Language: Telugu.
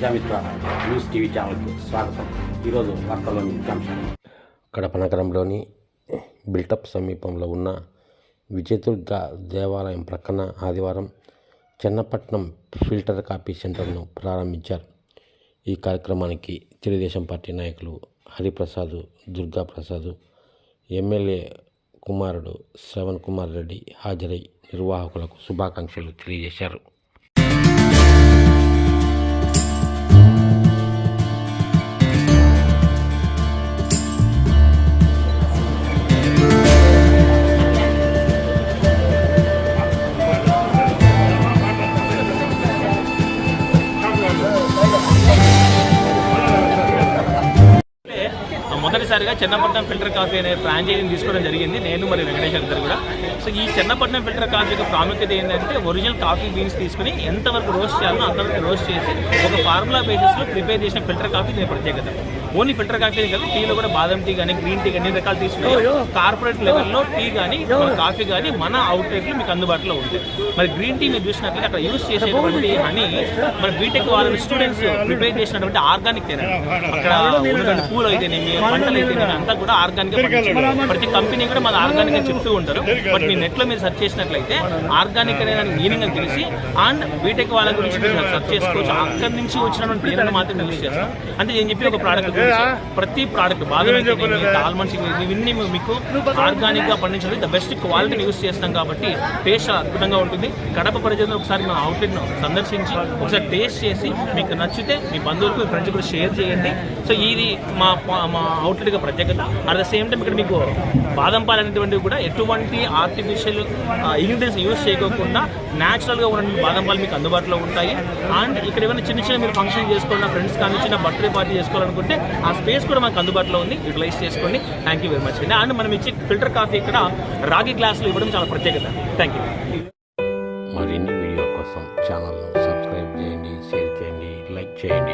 ప్రజామిత్ర న్యూస్ టీవీ ఛానల్కి స్వాగతం. ఈరోజు వార్తల్లోని ముఖ్యాంశాలు. కడప నగరంలోని బిల్టప్ సమీపంలో ఉన్న విజయదుర్గ దేవాలయం ప్రక్కన ఆదివారం చెన్నపట్నం ఫిల్టర్ కాఫీ సెంటర్ను ప్రారంభించారు. ఈ కార్యక్రమానికి తెలుగుదేశం పార్టీ నాయకులు హరిప్రసాద్, దుర్గాప్రసాద్, ఎమ్మెల్యే కుమారుడు శ్రవణ్ కుమార్ రెడ్డి హాజరై నిర్వాహకులకు శుభాకాంక్షలు తెలియజేశారు. మొదటిసారిగా చెన్నపట్నం ఫిల్టర్ కాఫీ అనే ఫ్రాంచైజీని తీసుకోవడం జరిగింది, నేను మరి వెంకటేశ్వర గారు కూడా. సో ఈ చెన్నపట్నం ఫిల్టర్ కాఫీ యొక్క ప్రాముఖ్యత ఏంటంటే ఒరిజినల్ కాఫీ బీన్స్ తీసుకుని ఎంతవరకు రోస్ట్ చేయాలో అంతవరకు రోస్ట్ చేసి ఒక ఫార్ములా బేసిస్లో ప్రిపేర్ చేసిన ఫిల్టర్ కాఫీ దీని ప్రత్యేకత. ఓన్లీ ఫిల్టర్ కాఫీ కాదు, టీలో కూడా బాదం టీ కానీ గ్రీన్ టీ కానీ అన్ని రకాలు తీసుకుని కార్పొరేట్ లెవెల్లో టీ కానీ కాఫీ కానీ మన అవుట్లెట్లు మీకు అందుబాటులో ఉంటాయి. మరి గ్రీన్ టీ మీరు చూసినట్లయితే అక్కడ యూజ్ చేసేటువంటి హనీ మరి బీటెక్ వాళ్ళ స్టూడెంట్స్ ప్రిపేర్ చేసినటువంటి ఆర్గానిక్ తేనె. అక్కడ ఉన్నటువంటి పూలు అయితేనేమి పంటలు అయితేనేమి అంతా కూడా ఆర్గానిక్. ప్రతి కంపెనీ కూడా మన ఆర్గానిక్ అని చెప్తూ ఉంటారు. బట్ మీ నెట్లో మీరు సెర్చ్ చేసినట్లయితే ఆర్గానిక్ అనే దానికి మీనింగ్ అని తెలిసి అండ్ బీటెక్ వాళ్ళ గురించి మీరు సెర్చ్ చేసుకోవచ్చు. అక్కడి నుంచి వచ్చినటువంటి తేనెను మాత్రం యూజ్ చేస్తాం. అంటే నేను చెప్పి ఒక ప్రోడక్ట్ ప్రతి ప్రోడక్ట్ బాదం అయితేనేమి ఆల్మండ్స్ ఇవన్నీ మీకు ఆర్గానిక్ గా పండించడం ద బెస్ట్ క్వాలిటీని యూజ్ చేస్తాం కాబట్టి టేస్ట్ అద్భుతంగా ఉంటుంది. కడప ప్రజలను ఒకసారి మన అవుట్లెట్ ను సందర్శించి ఒకసారి టేస్ట్ చేసి మీకు నచ్చితే మీ బంధువులకు మీ ఫ్రెండ్స్ కూడా షేర్ చేయండి. సో ఇది మా అవుట్లెట్ గా ప్రత్యేకత. అట్ ద సేమ్ టైం ఇక్కడ మీకు బాదం పాలు అనేటువంటివి కూడా ఎటువంటి ఆర్టిఫిషియల్ ఇంగ్రీడియంట్స్ యూజ్ చేయకోకుండా న్యాచురల్గా ఉన్నటువంటి బాదం పాలు మీకు అందుబాటులో ఉంటాయి. అండ్ ఇక్కడ ఏమైనా చిన్న చిన్న మీరు ఫంక్షన్ చేసుకోవాలన్నా ఫ్రెండ్స్ కానీ చిన్న బర్త్డే పార్టీ చేసుకోవాలనుకుంటే ఆ స్పేస్ కూడా మాకు అందుబాటులో ఉంది, యూటిలైజ్ చేసుకోండి. థ్యాంక్ యూ వెరీ మచ్ అండి. అండ్ మనం ఇచ్చే ఫిల్టర్ కాఫీ ఇక్కడ రాగి గ్లాసులు ఇవ్వడం చాలా ప్రత్యేకత. Thank you. మరిన్ని వీడియో కోసం ఛానల్ను సబ్స్క్రైబ్ చేయండి, షేర్ చేయండి, లైక్ చేయండి.